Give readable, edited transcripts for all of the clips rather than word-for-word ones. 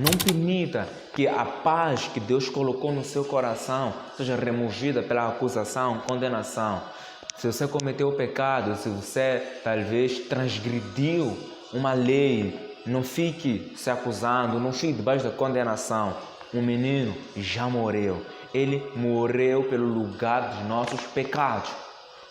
Não permita que a paz que Deus colocou no seu coração seja removida pela acusação, condenação. Se você cometeu pecado, se você talvez transgrediu uma lei, não fique se acusando, não fique debaixo da condenação. O menino já morreu. Ele morreu pelo lugar dos nossos pecados.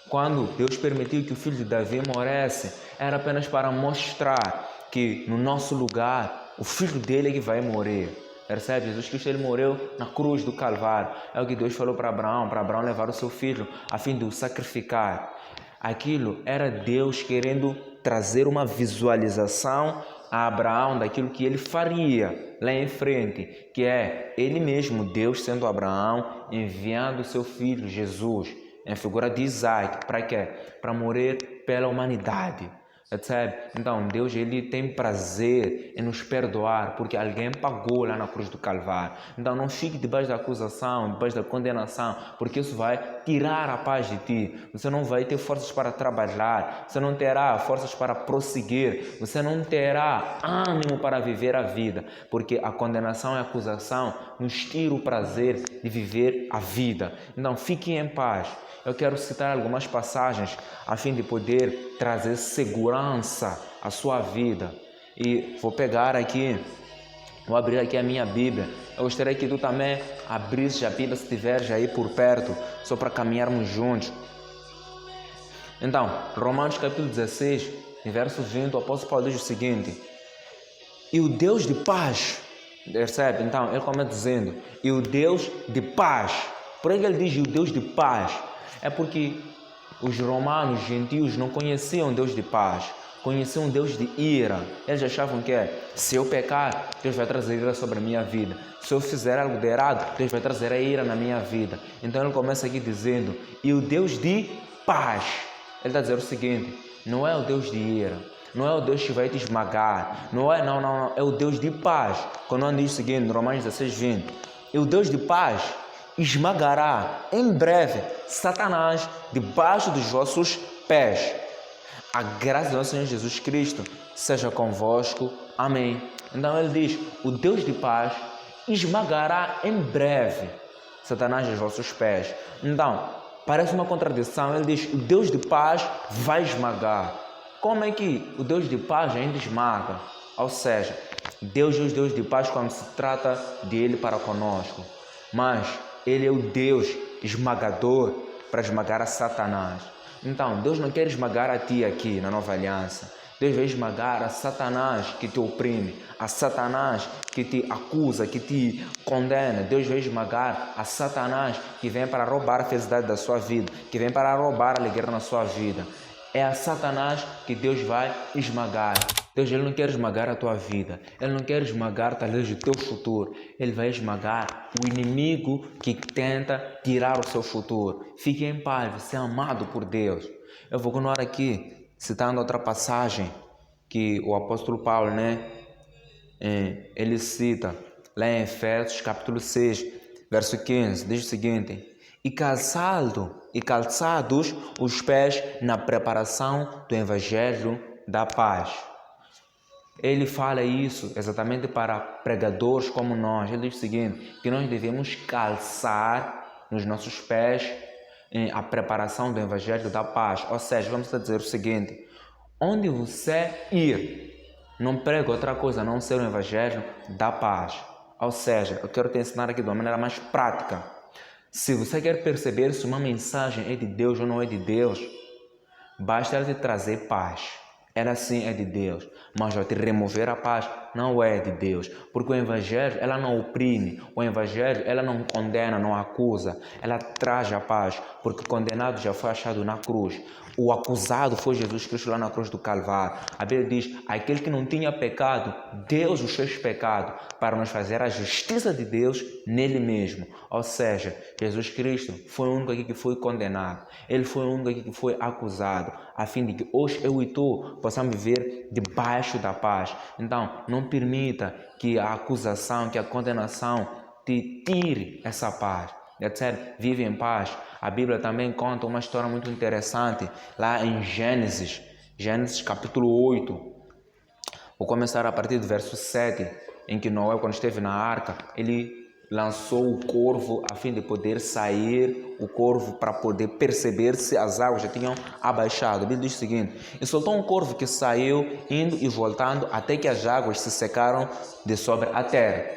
Quando Deus permitiu que o filho de Davi morresse, era apenas para mostrar que no nosso lugar, o filho dele é que vai morrer. Percebe? Jesus Cristo ele morreu na cruz do Calvário. É o que Deus falou para Abraão levar o seu filho a fim de o sacrificar. Aquilo era Deus querendo trazer uma visualização a Abraão daquilo que ele faria lá em frente, que é ele mesmo, Deus sendo Abraão, enviando o seu filho Jesus, em figura de Isaac, para quê? Para morrer pela humanidade. Percebe? Então, Deus ele tem prazer em nos perdoar, porque alguém pagou lá na cruz do Calvário. Então, não fique debaixo da acusação, debaixo da condenação, porque isso vai tirar a paz de ti. Você não vai ter forças para trabalhar, você não terá forças para prosseguir, você não terá ânimo para viver a vida, porque a condenação e a acusação nos tira o prazer de viver a vida. Então, fique em paz. Eu quero citar algumas passagens a fim de poder trazer segurança à sua vida. E vou pegar aqui, vou abrir aqui a minha Bíblia. Eu gostaria que tu também abrisse a Bíblia se estiver aí por perto, só para caminharmos juntos. Então, Romanos capítulo 16, verso 20, o apóstolo Paulo diz o seguinte: e o Deus de paz, percebe? Então, ele começa dizendo, e o Deus de paz. Por que ele diz o Deus de paz? É porque os romanos, gentios, não conheciam Deus de paz, conheciam Deus de ira. Eles achavam que se eu pecar, Deus vai trazer ira sobre a minha vida. Se eu fizer algo de errado, Deus vai trazer a ira na minha vida. Então ele começa aqui dizendo, e o Deus de paz. Ele está dizendo o seguinte, não é o Deus de ira, não é o Deus que vai te esmagar, não, é o Deus de paz. Quando ele diz o seguinte, no Romanos 16, 20, e o Deus de paz esmagará em breve Satanás debaixo dos vossos pés. A graça do nosso Senhor Jesus Cristo seja convosco. Amém. Então ele diz, o Deus de paz esmagará em breve Satanás dos vossos pés. Então, parece uma contradição. Ele diz, o Deus de paz vai esmagar. Como é que o Deus de paz ainda esmaga? Ou seja, Deus é o Deus de paz quando se trata de Ele para conosco. Mas Ele é o Deus esmagador para esmagar a Satanás. Então, Deus não quer esmagar a ti aqui na Nova Aliança. Deus vai esmagar a Satanás que te oprime, a Satanás que te acusa, que te condena. Deus vai esmagar a Satanás que vem para roubar a felicidade da sua vida, que vem para roubar a alegria na sua vida. É a Satanás que Deus vai esmagar. Deus ele não quer esmagar a tua vida. Ele não quer esmagar talvez o teu futuro. Ele vai esmagar o inimigo que tenta tirar o seu futuro. Fique em paz, você é amado por Deus. Eu vou continuar aqui citando outra passagem que o apóstolo Paulo, ele cita lá em Efésios capítulo 6, verso 15, diz o seguinte: e calçados os pés na preparação do evangelho da paz. Ele fala isso exatamente para pregadores como nós. Ele diz o seguinte, que nós devemos calçar nos nossos pés a preparação do evangelho da paz. Ou seja, vamos dizer o seguinte, onde você ir, não prega outra coisa a não ser o evangelho da paz. Ou seja, eu quero te ensinar aqui de uma maneira mais prática. Se você quer perceber se uma mensagem é de Deus ou não é de Deus, basta ela te trazer paz. Ela sim é de Deus, mas ao te remover a paz, não é de Deus. Porque o Evangelho, ela não oprime, o Evangelho, ela não condena, não acusa, ela traz a paz, porque o condenado já foi achado na cruz. O acusado foi Jesus Cristo lá na cruz do Calvário. A Bíblia diz, aquele que não tinha pecado, Deus os fez pecado, para nos fazer a justiça de Deus nele mesmo. Ou seja, Jesus Cristo foi o único aqui que foi condenado. Ele foi o único aqui que foi acusado, a fim de que hoje eu e tu possamos viver debaixo da paz. Então, não permita que a acusação, que a condenação te tire essa paz. Etc. Vive em paz. A Bíblia também conta uma história muito interessante lá em Gênesis capítulo 8. Vou começar a partir do verso 7. em que Noé, quando esteve na arca, ele lançou o corvo a fim de poder sair o corvo para poder perceber se as águas já tinham abaixado. A Bíblia diz o seguinte: e soltou um corvo que saiu indo e voltando até que as águas se secaram de sobre a terra.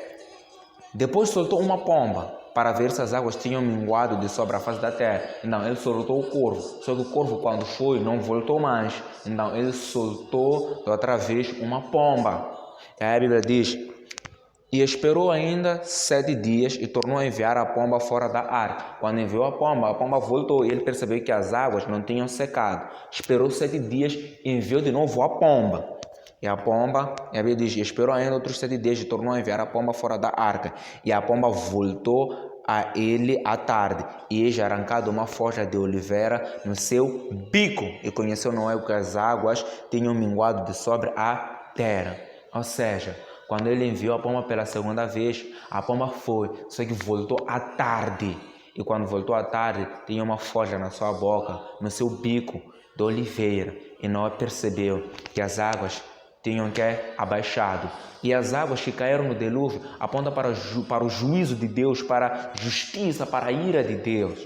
Depois soltou uma pomba para ver se as águas tinham minguado de sobre a face da terra. Então ele soltou o corvo, só que o corvo, quando foi, não voltou mais. Então ele soltou outra vez uma pomba. E aí a Bíblia diz: e esperou ainda 7 dias e tornou a enviar a pomba fora da arca. Quando enviou a pomba voltou e ele percebeu que as águas não tinham secado. Esperou 7 dias e enviou de novo a pomba. E a Bíblia diz: esperou ainda outros 7 dias e tornou a enviar a pomba fora da arca. E a pomba voltou a ele à tarde, e eis arrancado uma folha de oliveira no seu bico. E conheceu Noé que as águas tinham minguado de sobre a terra. Ou seja, quando ele enviou a pomba pela segunda vez, a pomba foi, só que voltou à tarde. E quando voltou à tarde, tinha uma folha na sua boca, no seu bico de oliveira. E Noé percebeu que as águas tinham que abaixado. E as águas que caíram no dilúvio apontam para o juízo de Deus, para a justiça, para a ira de Deus.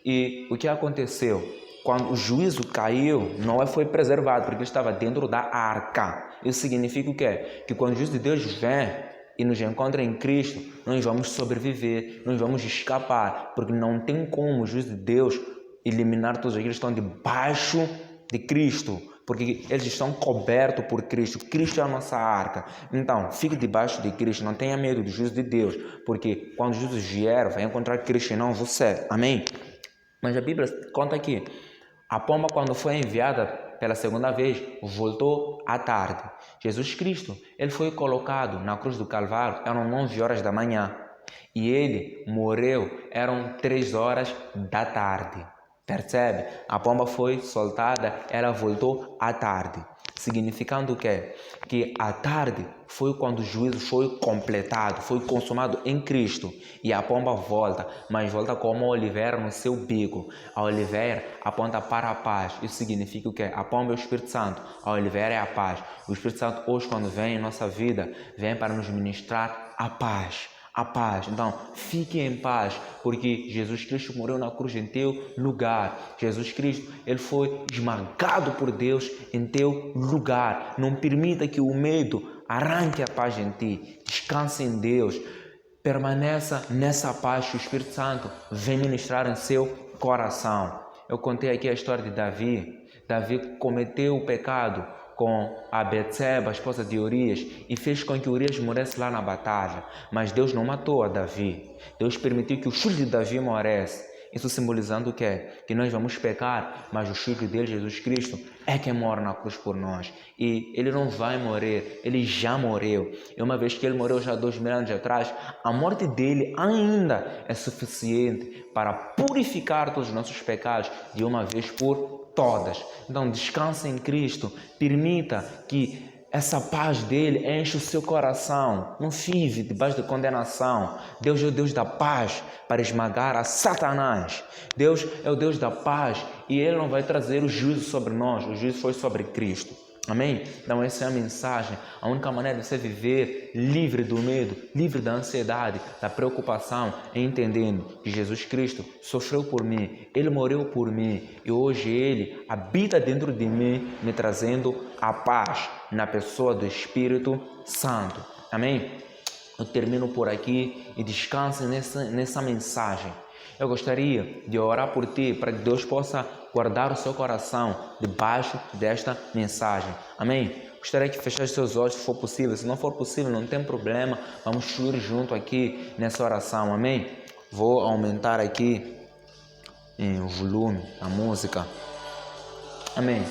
E o que aconteceu? Quando o juízo caiu, Noé foi preservado, porque ele estava dentro da arca. Isso significa o quê? Que quando o juízo de Deus vem e nos encontra em Cristo, nós vamos sobreviver, nós vamos escapar, porque não tem como o juízo de Deus eliminar todos aqueles que estão debaixo de Cristo, porque eles estão cobertos por Cristo. Cristo é a nossa arca. Então, fique debaixo de Cristo, não tenha medo do juízo de Deus, porque quando Jesus vier, vai encontrar Cristo e não você. Amém? Mas a Bíblia conta aqui: a pomba, quando foi enviada pela segunda vez, voltou à tarde. Jesus Cristo, ele foi colocado na cruz do Calvário, eram 9 horas da manhã. E ele morreu, eram 3 horas da tarde. Percebe? A pomba foi soltada, ela voltou à tarde. Significando o quê? Que a tarde foi quando o juízo foi completado, foi consumado em Cristo. E a pomba volta, mas volta como a oliveira no seu bico. A oliveira aponta para a paz. Isso significa o quê? A pomba é o Espírito Santo, a oliveira é a paz. O Espírito Santo hoje, quando vem em nossa vida, vem para nos ministrar a paz. A paz. Então, fique em paz, porque Jesus Cristo morreu na cruz em teu lugar. Jesus Cristo, ele foi esmagado por Deus em teu lugar. Não permita que o medo arranque a paz em ti. Descanse em Deus. Permaneça nessa paz que o Espírito Santo vem ministrar em seu coração. Eu contei aqui a história de Davi. Davi cometeu o pecado com a Betseba, a esposa de Urias, e fez com que Urias morresse lá na batalha. Mas Deus não matou a Davi. Deus permitiu que o filho de Davi morresse. Isso simbolizando o quê? Que nós vamos pecar, mas o filho dele, Jesus Cristo, é quem morre na cruz por nós. E ele não vai morrer, ele já morreu. E uma vez que ele morreu já 2000 anos atrás, a morte dele ainda é suficiente para purificar todos os nossos pecados de uma vez por todas. Então descanse em Cristo, permita que essa paz dele enche o seu coração. Não vive debaixo de condenação. Deus é o Deus da paz para esmagar a Satanás. Deus é o Deus da paz e ele não vai trazer o juízo sobre nós. O juízo foi sobre Cristo. Amém? Então essa é a mensagem. A única maneira de você viver livre do medo, livre da ansiedade, da preocupação, é entendendo que Jesus Cristo sofreu por mim, Ele morreu por mim e hoje Ele habita dentro de mim, me trazendo a paz na pessoa do Espírito Santo. Amém? Eu termino por aqui e descanse nessa mensagem. Eu gostaria de orar por ti para que Deus possa guardar o seu coração debaixo desta mensagem. Amém? Gostaria que fechasse seus olhos se for possível. Se não for possível, não tem problema. Vamos fluir junto aqui nessa oração. Amém? Vou aumentar aqui o volume da música. Amém?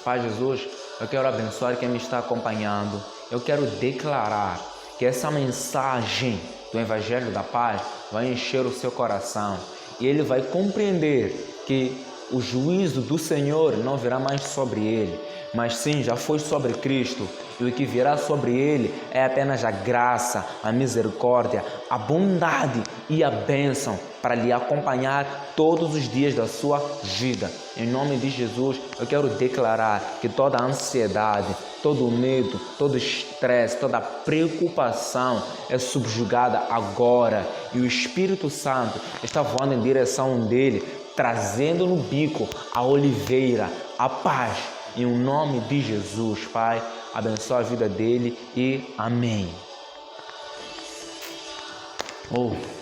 Pai Jesus, eu quero abençoar quem me está acompanhando. Eu quero declarar que essa mensagem do Evangelho da Paz vai encher o seu coração e ele vai compreender que o juízo do Senhor não virá mais sobre ele, mas sim já foi sobre Cristo, e o que virá sobre ele é apenas a graça, a misericórdia, a bondade e a bênção para lhe acompanhar todos os dias da sua vida. Em nome de Jesus, eu quero declarar que toda a ansiedade, todo o medo, todo o estresse, toda a preocupação é subjugada agora. E o Espírito Santo está voando em direção dele, trazendo no bico a oliveira, a paz. Em nome de Jesus, Pai, abençoa a vida dele e amém. Oh.